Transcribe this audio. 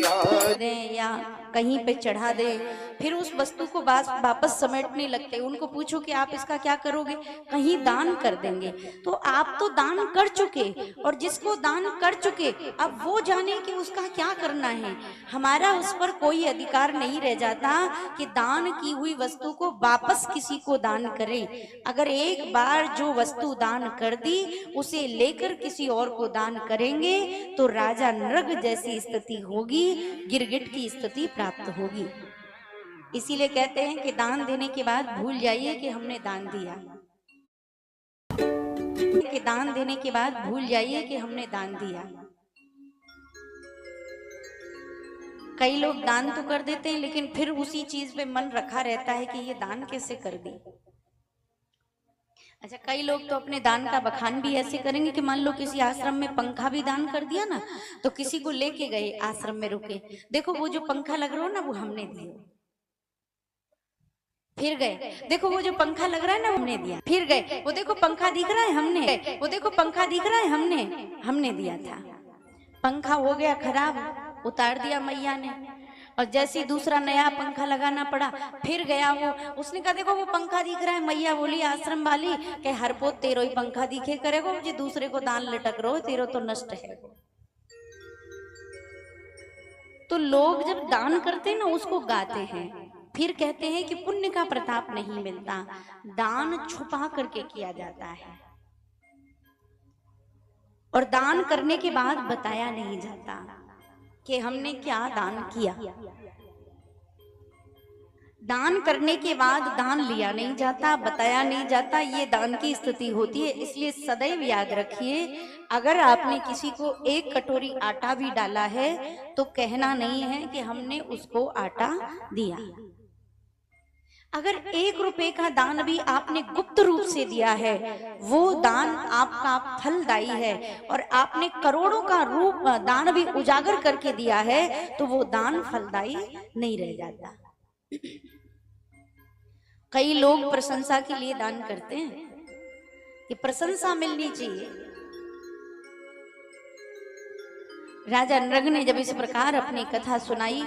दे या कहीं पे चढ़ा दे, फिर उस वस्तु को वापस समेटने लगते। उनको पूछो कि आप इसका क्या करोगे, कहीं दान कर देंगे। तो आप तो दान कर चुके, और जिसको दान कर चुके अब वो जाने कि उसका क्या करना है। हमारा उस पर कोई अधिकार नहीं रह जाता कि दान की हुई वस्तु को वापस किसी को दान करें। अगर एक बार जो वस्तु दान कर दी उसे लेकर किसी और को दान करेंगे तो राजा नृग जैसी स्थिति होगी, गिरगिट की स्थिति प्राप्त होगी। इसीलिए कहते हैं कि दान देने के बाद भूल जाइए कि हमने दान दिया, कि दान देने के बाद भूल जाइए कि हमने दान दिया। कई लोग दान तो कर देते हैं लेकिन फिर उसी चीज पे मन रखा रहता है कि ये दान कैसे कर दी। अच्छा, कई लोग तो अपने दान का बखान भी ऐसे करेंगे कि मान लो किसी आश्रम में पंखा भी दान कर दिया ना, तो किसी को लेके गए आश्रम में रुके, देखो वो जो पंखा लग रहा हो ना वो हमने दिया। फिर गए, देखो वो जो पंखा लग रहा है ना हमने दिया। फिर गए, वो देखो पंखा दिख रहा है हमने, वो देखो पंखा दिख रहा है हमने दिया था। पंखा हो गया खराब, उतार दिया मैया ने, और जैसे दूसरा नया पंखा लगाना पड़ा, फिर गया वो, उसने कहा देखो वो पंखा दिख रहा है। मैया बोली आश्रम वाली के हर पोत तेरो ही पंखा दिखे करेगो, मुझे दूसरे को दान लटक रहो, तेरो तो नष्ट है। तो लोग जब दान करते हैं ना उसको गाते हैं, फिर कहते हैं कि पुण्य का प्रताप नहीं मिलता, दान छुपा करके किया जाता है और दान करने के बाद बताया नहीं जाता कि हमने क्या दान किया। दान करने के बाद दान लिया नहीं जाता, बताया नहीं जाता, ये दान की स्थिति होती है। इसलिए सदैव याद रखिए, अगर आपने किसी को एक कटोरी आटा भी डाला है तो कहना नहीं है कि हमने उसको आटा दिया। अगर 1 रुपए का दान भी आपने गुप्त रूप से दिया है, वो दान आपका फलदायी है, और आपने करोड़ों का रूप दान भी उजागर करके दिया है तो वो दान फलदायी नहीं रह जाता। कई लोग प्रशंसा के लिए दान करते हैं कि प्रशंसा मिलनी चाहिए। राजा नृग ने जब इस प्रकार अपनी कथा सुनाई